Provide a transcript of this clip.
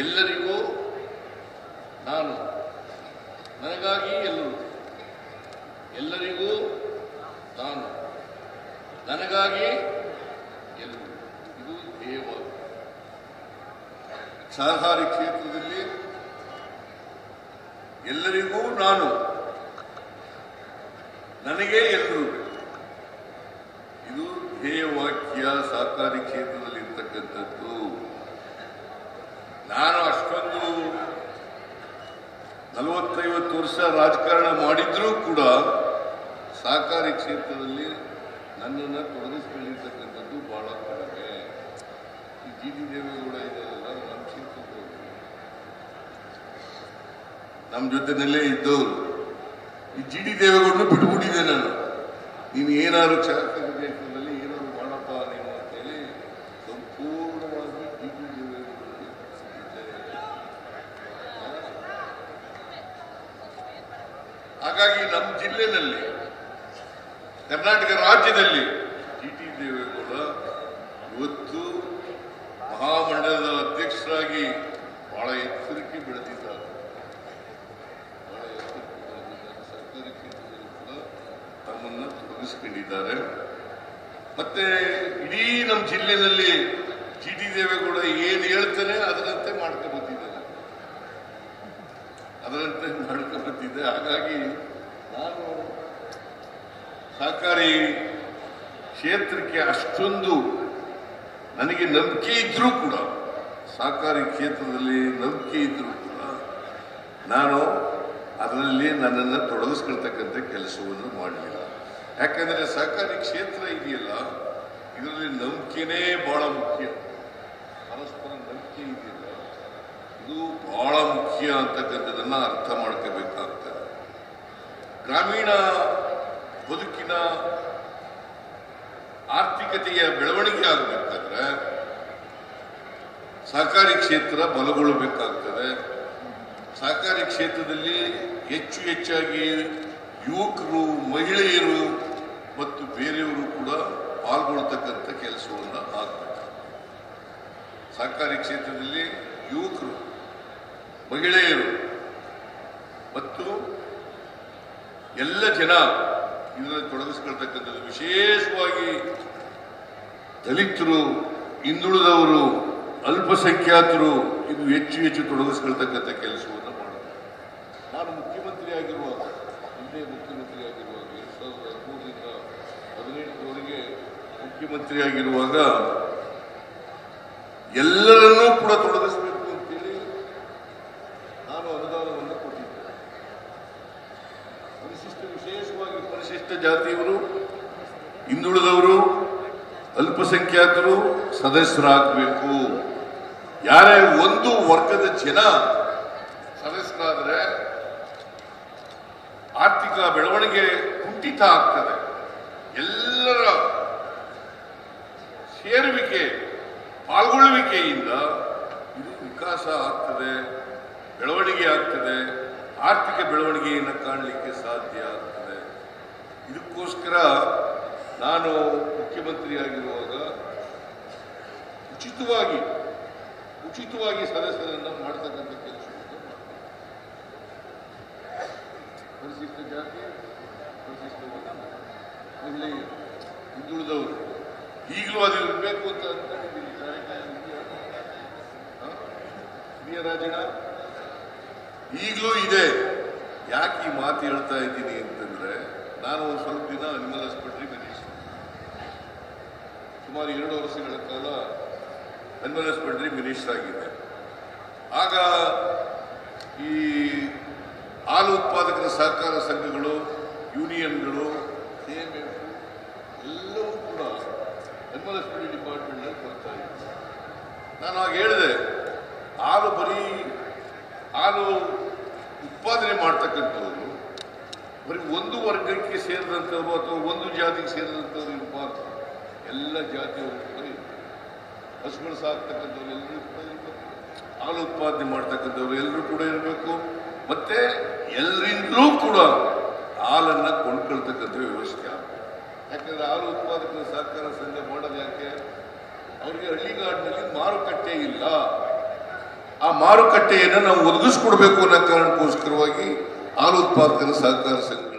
ಎಲ್ಲರಿಗೂ ನಾನು, ನನಗಾಗಿ ಎಲ್ಲರೂ, ಎಲ್ಲರಿಗೂ ನಾನು, ನನಗಾಗಿ ಎಲ್ಲರೂ, ಇದು ಧ್ಯೇಯವಾದ. ಸಹಕಾರಿ ಕ್ಷೇತ್ರದಲ್ಲಿ ಎಲ್ಲರಿಗೂ ನಾನು, ನನಗೆ ಎಲ್ಲರೂ, ಇದು ಧ್ಯೇಯವಾಕ್ಯ ಸಹಕಾರಿ ಕ್ಷೇತ್ರದಲ್ಲಿ ಇರ್ತಕ್ಕಂಥದ್ದು. ನಾನು ಅಷ್ಟೊಂದು 40-50 ವರ್ಷ ರಾಜಕಾರಣ ಮಾಡಿದ್ರೂ ಕೂಡ ಸಹಕಾರಿ ಕ್ಷೇತ್ರದಲ್ಲಿ ನನ್ನನ್ನು ತೊಡಗಿಸಿಕೊಂಡಿರ್ತಕ್ಕಂಥದ್ದು ಬಹಳ ಕಡಿಮೆ. ಈ ಜಿ.ಟಿ. ದೇವೇಗೌಡ ಇದೆಯಲ್ಲ, ನಮ್ಮ ಕ್ಷೇತ್ರದವರು, ನಮ್ಮ ಜೊತೆನಲ್ಲೇ ಇದ್ದವರು. ಈ ಜಿ.ಟಿ. ದೇವೇಗೌಡನ ಬಿಟ್ಬಿಟ್ಟಿದ್ದೆ ನಾನು. ನೀನು ಏನಾದ್ರು ಸಹಕಾರಿ ಕ್ಷೇತ್ರದಲ್ಲಿ ಏನಾದ್ರು ಮಾಡಪ್ಪ ನೀನು ಅಂತೇಳಿ ಸಂಪೂರ್ಣವಾಗಿ ಜಿ.ಟಿ. ದೇವೇಗೌಡರಿಗೆ ಹಾಗಾಗಿ ನಮ್ಮ ಜಿಲ್ಲೆಯಲ್ಲಿ, ಕರ್ನಾಟಕ ರಾಜ್ಯದಲ್ಲಿ ಜಿ.ಟಿ. ದೇವೇಗೌಡ ಇವತ್ತು ಮಹಾಮಂಡಲದ ಅಧ್ಯಕ್ಷರಾಗಿ ಬಹಳ ಎತ್ತರಕ್ಕೆ ಬೆಳೆದಿದ್ದಾರೆ. ಬಹಳ ಎತ್ತರಕ್ಕೆ ಬೆಳೆದಿದ್ದಾರೆ. ಸರ್ಕಾರಿ ಕ್ಷೇತ್ರದಲ್ಲಿ ಕೂಡ ತಮ್ಮನ್ನು ತೊಡಗಿಸಿಕೊಂಡಿದ್ದಾರೆ. ಮತ್ತೆ ಇಡೀ ನಮ್ಮ ಜಿಲ್ಲೆಯಲ್ಲಿ ಜಿ.ಟಿ. ದೇವೇಗೌಡ ಏನು ಹೇಳ್ತಾನೆ ಅದರಂತೆ ಮಾಡ್ಕೊಂಡ್ಬಂದಿದ್ದಾರೆ, ಅದರಂತೆ ಮಾಡ್ಕೊಂಡ್ಬಂದಿದ್ದೆ. ಹಾಗಾಗಿ ನಾನು ಸಹಕಾರಿ ಕ್ಷೇತ್ರಕ್ಕೆ ಅಷ್ಟೊಂದು ನನಗೆ ನಂಬಿಕೆ ಇದ್ರೂ ಕೂಡ, ಸಹಕಾರಿ ಕ್ಷೇತ್ರದಲ್ಲಿ ನಂಬಿಕೆ ಇದ್ರೂ ಕೂಡ ನಾನು ಅದರಲ್ಲಿ ನನ್ನನ್ನು ತೊಡಗಿಸ್ಕೊಳ್ತಕ್ಕಂಥ ಕೆಲಸವನ್ನು ಮಾಡಲಿಲ್ಲ. ಯಾಕಂದರೆ ಸಹಕಾರಿ ಕ್ಷೇತ್ರ ಇದೆಯಲ್ಲ, ಇದರಲ್ಲಿ ನಂಬಿಕೆನೇ ಬಹಳ ಮುಖ್ಯ. ಪರಸ್ಪರ ನಂಬಿಕೆ ಇದೆಯಲ್ಲ, ಇದು ಬಹಳ ಮುಖ್ಯ ಅಂತಕ್ಕಂಥದ್ದನ್ನು ಅರ್ಥ ಮಾಡ್ಕೋಬೇಕಾಗ್ತದೆ. ಗ್ರಾಮೀಣ ಬದುಕಿನ ಆರ್ಥಿಕತೆಯ ಬೆಳವಣಿಗೆ ಆಗಬೇಕಾದ್ರೆ ಸಹಕಾರಿ ಕ್ಷೇತ್ರ ಬಲಗೊಳ್ಳಬೇಕಾಗ್ತದೆ. ಸಹಕಾರಿ ಕ್ಷೇತ್ರದಲ್ಲಿ ಹೆಚ್ಚಾಗಿ ಯುವಕರು, ಮಹಿಳೆಯರು ಮತ್ತು ಬೇರೆಯವರು ಕೂಡ ಪಾಲ್ಗೊಳ್ತಕ್ಕಂಥ ಕೆಲಸವನ್ನು ಆಗಬೇಕು. ಸಹಕಾರಿ ಕ್ಷೇತ್ರದಲ್ಲಿ ಯುವಕರು, ಮಹಿಳೆಯರು ಮತ್ತು ಎಲ್ಲ ಜನ ಇದರಲ್ಲಿ ತೊಡಗಿಸ್ಕೊಳ್ತಕ್ಕಂಥದ್ದು. ವಿಶೇಷವಾಗಿ ದಲಿತರು, ಹಿಂದುಳಿದವರು, ಅಲ್ಪಸಂಖ್ಯಾತರು ಇದು ಹೆಚ್ಚು ತೊಡಗಿಸ್ಕೊಳ್ತಕ್ಕಂಥ ಕೆಲಸವನ್ನು ಮಾಡಬೇಕು. ನಾನು ಮುಖ್ಯಮಂತ್ರಿ ಆಗಿರುವಾಗ, ಹಿಂದೆ ಮುಖ್ಯಮಂತ್ರಿ ಆಗಿರುವಾಗ 2013ರಿಂದ 2018ರವರೆಗೆ ಮುಖ್ಯಮಂತ್ರಿ ಆಗಿರುವಾಗ ಎಲ್ಲರನ್ನೂ ಕೂಡ ತೊಡಗಿಸಬೇಕು ಅಂತೇಳಿ ನಾನು ಅನುದಾನವನ್ನು ಕೊಟ್ಟಿದ್ದೆ. ವಿಶೇಷವಾಗಿ ಪರಿಶಿಷ್ಟ ಜಾತಿಯವರು, ಹಿಂದುಳಿದವರು, ಅಲ್ಪಸಂಖ್ಯಾತರು ಸದಸ್ಯರಾಗಬೇಕು. ಯಾರೇ ಒಂದು ವರ್ಗದ ಜನ ಸದಸ್ಯರಾದರೆ ಆರ್ಥಿಕ ಬೆಳವಣಿಗೆ ಕುಂಠಿತ ಆಗ್ತದೆ. ಎಲ್ಲರ ಸೇರುವಿಕೆ, ಪಾಲ್ಗೊಳ್ಳುವಿಕೆಯಿಂದ ಇದು ವಿಕಾಸ ಆಗ್ತದೆ, ಬೆಳವಣಿಗೆ ಆಗ್ತದೆ, ಆರ್ಥಿಕ ಬೆಳವಣಿಗೆಯನ್ನು ಕಾಣಲಿಕ್ಕೆ ಸಾಧ್ಯ ಆಗ್ತದೆ. ಇದಕ್ಕೋಸ್ಕರ ನಾನು ಮುಖ್ಯಮಂತ್ರಿಯಾಗಿರುವಾಗ ಉಚಿತವಾಗಿ ಸದಸ್ಯರನ್ನು ಮಾಡತಕ್ಕಂಥ ಕೆಲಸವನ್ನು ಮಾಡ್ತಾರೆ. ಪರಿಶಿಷ್ಟ ಜಾತಿ, ಪರಿಶಿಷ್ಟ ಮಹಿಳೆಯರು, ಹಿಂದುಳಿದವರು ಈಗಲೂ ಅದು ಇರಬೇಕು ಅಂತ ಅಂದ್ಕೊಂಡಿದ್ದೀನಿ. ಹಿರಿಯ ರಾಜಣ್ಣ ಈಗಲೂ ಇದೆ. ಯಾಕೆ ಈ ಮಾತು ಹೇಳ್ತಾ ಇದ್ದೀನಿ ಅಂತಂದ್ರೆ, ನಾನು ಒಂದು ಸ್ವಲ್ಪ ದಿನ ಅನಿಮಲ್ ಆಸ್ಪತ್ರೆ ಮಿನಿಸ್ಟರ್, ಸುಮಾರು 2 ವರ್ಷಗಳ ಕಾಲ ಅನಿಮಲ್ ಆಸ್ಪತ್ರೆ ಮಿನಿಸ್ಟರ್ ಆಗಿದ್ದೆ. ಆಗ ಈ ಹಾಲು ಉತ್ಪಾದಕರ ಸಹಕಾರ ಸಂಘಗಳು, ಯೂನಿಯನ್ಗಳು, KMF ಎಲ್ಲವೂ ಕೂಡ ಅನಿಮಲ್ ಆಸ್ಪತ್ರೆ ಡಿಪಾರ್ಟ್ಮೆಂಟ್ನಲ್ಲಿ ಬರ್ತಾ ಇತ್ತು. ನಾನು ಆಗ ಹೇಳಿದೆ, ಹಾಲು ಉತ್ಪಾದನೆ ಮಾಡ್ತಕ್ಕಂಥವ್ರು ಬರೀ ಒಂದು ವರ್ಗಕ್ಕೆ ಸೇರಿದಂಥವ್ರು ಅಥವಾ ಒಂದು ಜಾತಿಗೆ ಸೇರಿದಂಥವ್ರು ಇರಬಾರ್ದು. ಎಲ್ಲ ಜಾತಿಯವರು ಕೂಡ ಇರಬೇಕು. ಹಸುಗಳು ಸಾಕ್ತಕ್ಕಂಥವ್ರು ಎಲ್ಲರೂ ಕೂಡ ಇರಬೇಕು, ಹಾಲು ಉತ್ಪಾದನೆ ಮಾಡ್ತಕ್ಕಂಥವ್ರು ಎಲ್ಲರೂ ಕೂಡ ಇರಬೇಕು, ಮತ್ತೆ ಎಲ್ಲರಿಂದಲೂ ಕೂಡ ಹಾಲನ್ನು ಕೊಂಡ್ಕೊಳ್ತಕ್ಕಂಥ ವ್ಯವಸ್ಥೆ ಆಗಬೇಕು. ಯಾಕಂದ್ರೆ ಹಾಲು ಉತ್ಪಾದಕರ ಸಹಕಾರ ಸಂಘ ಮಾಡೋದು ಯಾಕೆ? ಅವರಿಗೆ ಹಳ್ಳಿಗಾಡಿನಲ್ಲಿ ಮಾರುಕಟ್ಟೆ ಇಲ್ಲ. ಆ ಮಾರುಕಟ್ಟೆಯನ್ನು ನಾವು ಒದಗಿಸ್ಕೊಡ್ಬೇಕು ಅನ್ನೋ ಕಾರಣಕ್ಕೋಸ್ಕರವಾಗಿ ಹಾಲು ಉತ್ಪಾದಕರ ಸಹಕಾರ ಸಂಘ